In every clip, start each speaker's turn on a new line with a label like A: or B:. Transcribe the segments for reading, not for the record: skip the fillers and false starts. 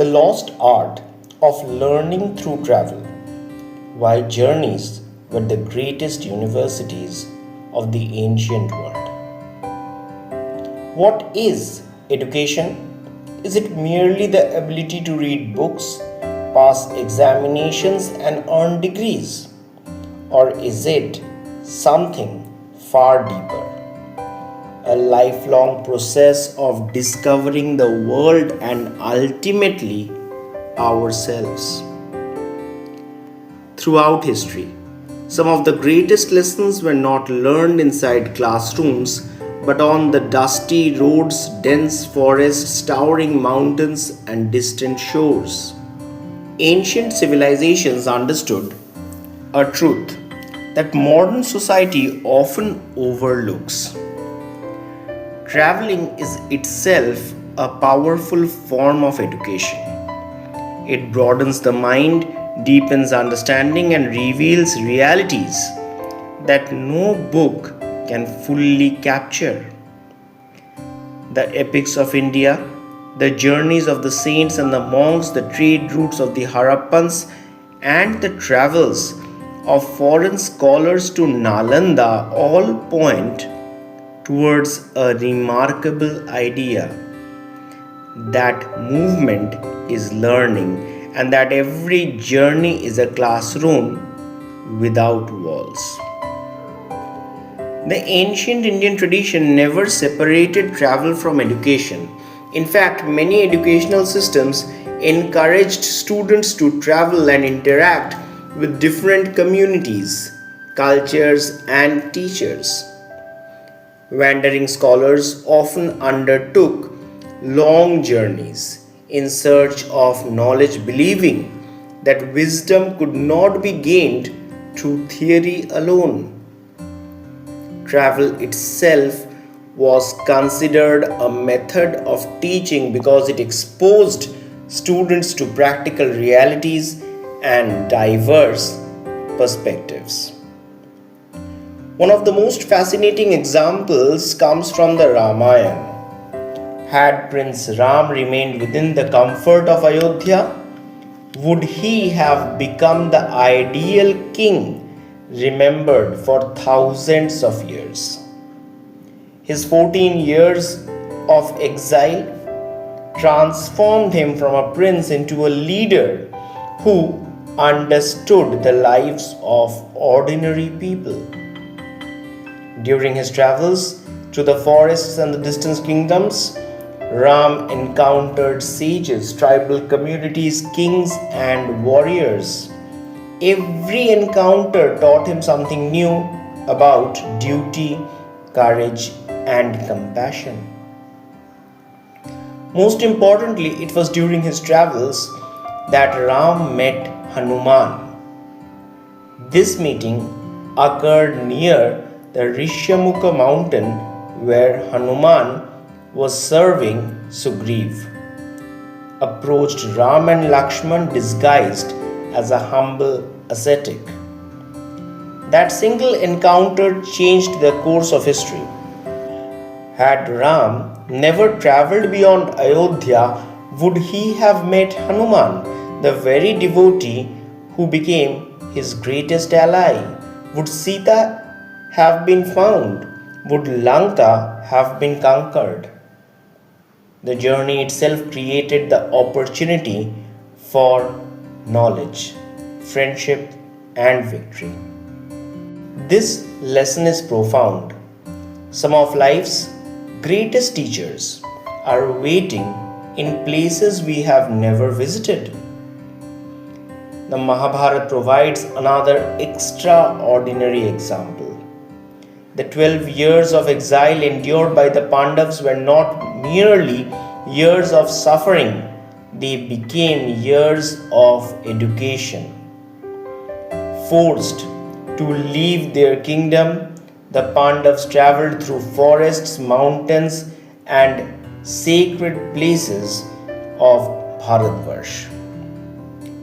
A: the lost art of learning through travel, why journeys were the greatest universities of the ancient world. What is education? Is it merely the ability to read books, pass examinations, and earn degrees? Or is it something far deeper? A lifelong process of discovering the world and ultimately ourselves. Throughout history, some of the greatest lessons were not learned inside classrooms but on the dusty roads, dense forests, towering mountains, and distant shores. Ancient civilizations understood a truth that modern society often overlooks. Traveling is itself a powerful form of education. It broadens the mind, deepens understanding, and reveals realities that no book can fully capture. The epics of India, the journeys of the saints and the monks, the trade routes of the Harappans, and the travels of foreign scholars to Nalanda all point towards a remarkable idea that movement is learning and that every journey is a classroom without walls. The ancient Indian tradition never separated travel from education. In fact, many educational systems encouraged students to travel and interact with different communities, cultures, and teachers. Wandering scholars often undertook long journeys in search of knowledge, believing that wisdom could not be gained through theory alone. Travel itself was considered a method of teaching because it exposed students to practical realities and diverse perspectives. One of the most fascinating examples comes from the Ramayana. Had Prince Ram remained within the comfort of Ayodhya, would he have become the ideal king remembered for thousands of years? His 14 years of exile transformed him from a prince into a leader who understood the lives of ordinary people. During his travels through the forests and the distant kingdoms, Ram encountered sages, tribal communities, kings, and warriors. Every encounter taught him something new about duty, courage, and compassion. Most importantly, it was during his travels that Ram met Hanuman. This meeting occurred near the Rishyamukha mountain where Hanuman was serving Sugriv. Approached Ram and Lakshman disguised as a humble ascetic. That single encounter changed the course of history. Had Ram never travelled beyond Ayodhya, would he have met Hanuman, the very devotee who became his greatest ally? Would Sita have been found? Would Lanka have been conquered? The journey itself created the opportunity for knowledge, friendship, and victory. This lesson is profound. Some of life's greatest teachers are waiting in places we have never visited. The Mahabharata provides another extraordinary example. The 12 years of exile endured by the Pandavas were not merely years of suffering, they became years of education. Forced to leave their kingdom, the Pandavas traveled through forests, mountains, and sacred places of Bharatvarsh.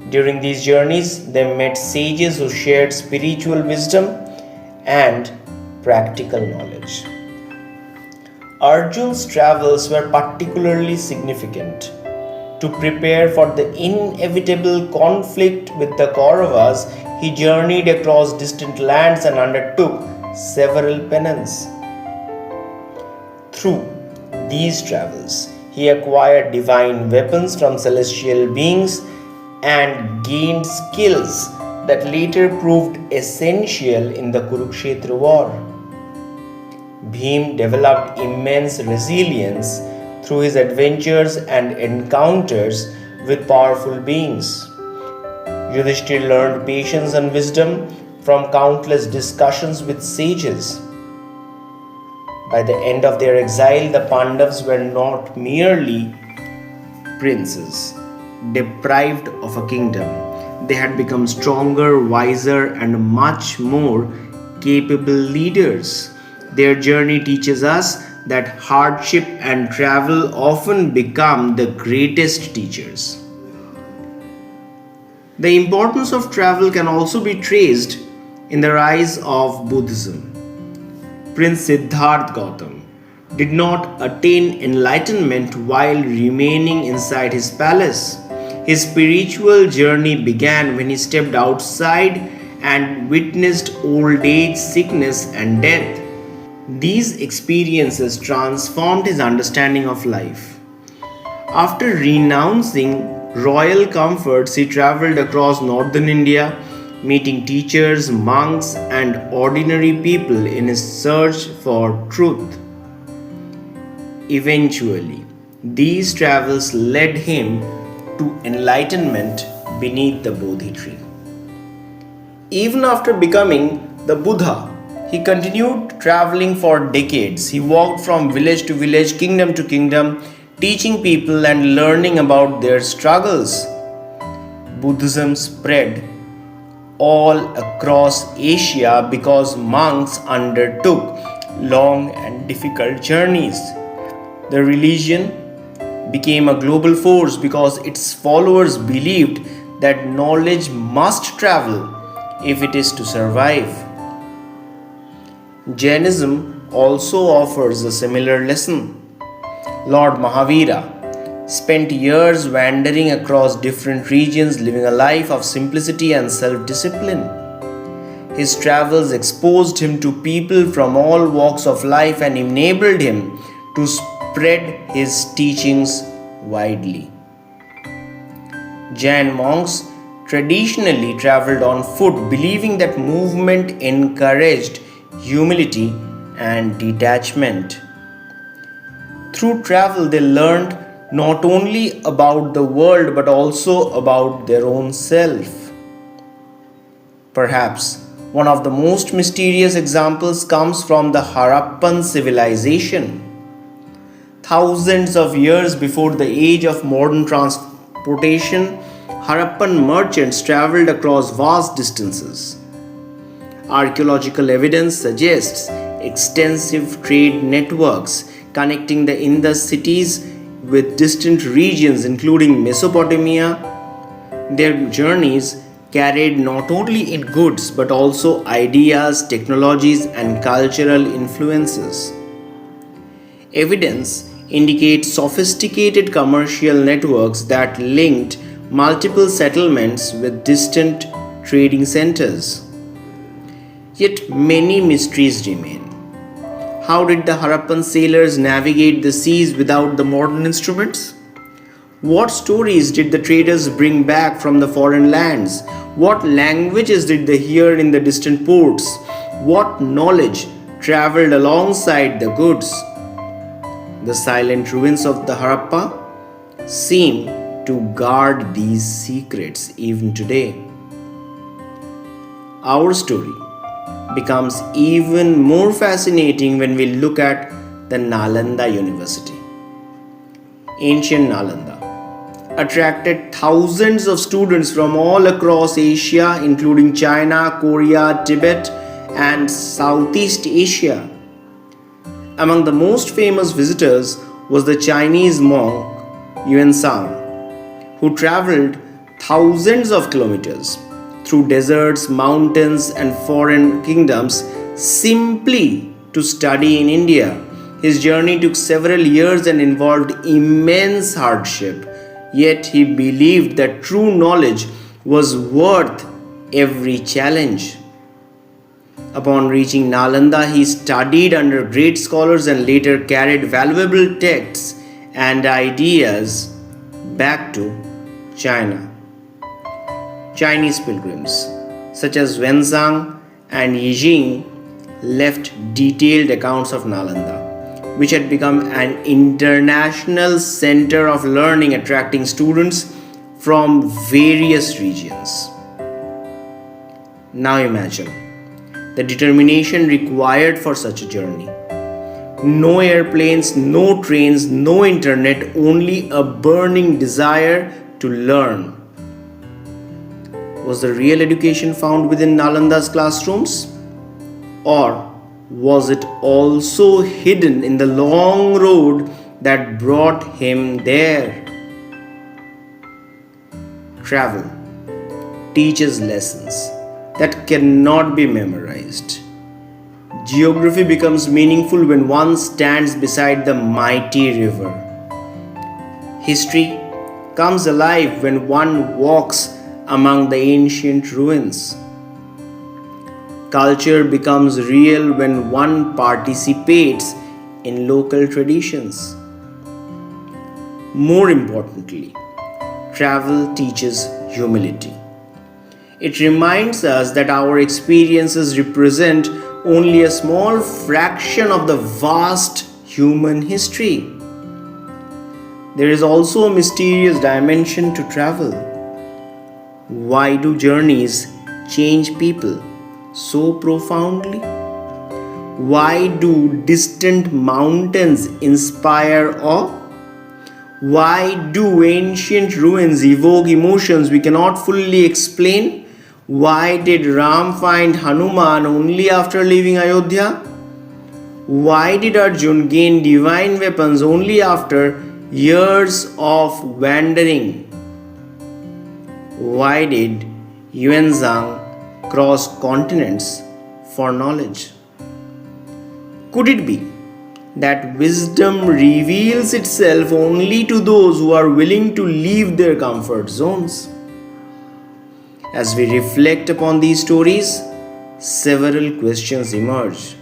A: During these journeys, they met sages who shared spiritual wisdom and practical knowledge. Arjun's travels were particularly significant. To prepare for the inevitable conflict with the Kauravas, he journeyed across distant lands and undertook several penances. Through these travels, he acquired divine weapons from celestial beings and gained skills that later proved essential in the Kurukshetra war. Bhim developed immense resilience through his adventures and encounters with powerful beings. Yudhishthir learned patience and wisdom from countless discussions with sages. By the end of their exile, the Pandavas were not merely princes deprived of a kingdom. They had become stronger, wiser, and much more capable leaders. Their journey teaches us that hardship and travel often become the greatest teachers. The importance of travel can also be traced in the rise of Buddhism. Prince Siddhartha Gautam did not attain enlightenment while remaining inside his palace. His spiritual journey began when he stepped outside and witnessed old age, sickness, and death. These experiences transformed his understanding of life. After renouncing royal comforts, he traveled across northern India, meeting teachers, monks, and ordinary people in his search for truth. Eventually, these travels led him to enlightenment beneath the Bodhi tree. Even after becoming the Buddha, he continued traveling for decades. He walked from village to village, kingdom to kingdom, teaching people and learning about their struggles. Buddhism spread all across Asia because monks undertook long and difficult journeys. The religion became a global force because its followers believed that knowledge must travel if it is to survive. Jainism also offers a similar lesson. Lord Mahavira spent years wandering across different regions, living a life of simplicity and self-discipline. His travels exposed him to people from all walks of life and enabled him to spread his teachings widely. Jain monks traditionally traveled on foot, believing that movement encouraged humility and detachment. Through travel, they learned not only about the world but also about their own self. Perhaps one of the most mysterious examples comes from the Harappan Civilization. Thousands of years before the age of modern transportation, Harappan merchants traveled across vast distances. Archaeological evidence suggests extensive trade networks connecting the Indus cities with distant regions including Mesopotamia. Their journeys carried not only in goods but also ideas, technologies, and cultural influences. Evidence indicates sophisticated commercial networks that linked multiple settlements with distant trading centers. Yet many mysteries remain. How did the Harappan sailors navigate the seas without the modern instruments? What stories did the traders bring back from the foreign lands? What languages did they hear in the distant ports? What knowledge traveled alongside the goods? The silent ruins of the Harappa seem to guard these secrets even today. Our story becomes even more fascinating when we look at the Nalanda University. Ancient Nalanda attracted thousands of students from all across Asia, including China, Korea, Tibet, and Southeast Asia. Among the most famous visitors was the Chinese monk Yuan-sang, who traveled thousands of kilometers through deserts, mountains, and foreign kingdoms simply to study in India. His journey took several years and involved immense hardship, Yet he believed that true knowledge was worth every challenge. Upon reaching Nalanda, he studied under great scholars and later carried valuable texts and ideas back to China. Chinese pilgrims such as Wenzhang and Yijing left detailed accounts of Nalanda, which had become an international center of learning, attracting students from various regions. Now imagine the determination required for such a journey. No airplanes, no trains, no internet, only a burning desire to learn. Was the real education found within Nalanda's classrooms? Or was it also hidden in the long road that brought him there? Travel teaches lessons that cannot be memorized. Geography becomes meaningful when one stands beside the mighty river. History comes alive when one walks among the ancient ruins. Culture becomes real when one participates in local traditions. More importantly, travel teaches humility. It reminds us that our experiences represent only a small fraction of the vast human history. There is also a mysterious dimension to travel. Why do journeys change people so profoundly? Why do distant mountains inspire awe? Why do ancient ruins evoke emotions we cannot fully explain? Why did Ram find Hanuman only after leaving Ayodhya? Why did Arjun gain divine weapons only after years of wandering? Why did Yuanzhang cross continents for knowledge? Could it be that wisdom reveals itself only to those who are willing to leave their comfort zones? As we reflect upon these stories, several questions emerge.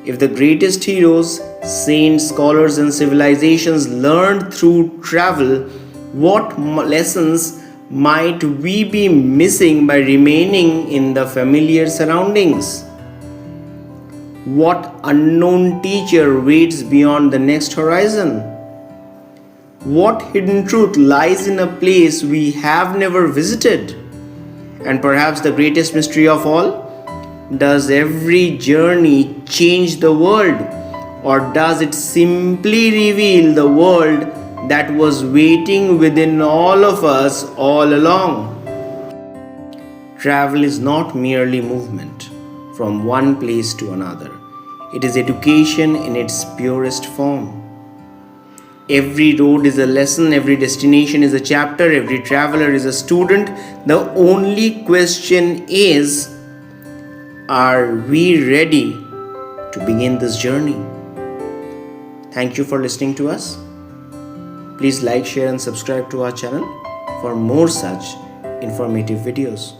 A: If the greatest heroes, saints, scholars, and civilizations learned through travel, what lessons might we be missing by remaining in the familiar surroundings? What unknown teacher waits beyond the next horizon? What hidden truth lies in a place we have never visited? And perhaps the greatest mystery of all, does every journey change the world, or does it simply reveal the world that was waiting within all of us all along? Travel is not merely movement from one place to another. It is education in its purest form. Every road is a lesson, every destination is a chapter, every traveler is a student. The only question is, are we ready to begin this journey? Thank you for listening to us. Please like, share, and subscribe to our channel for more such informative videos.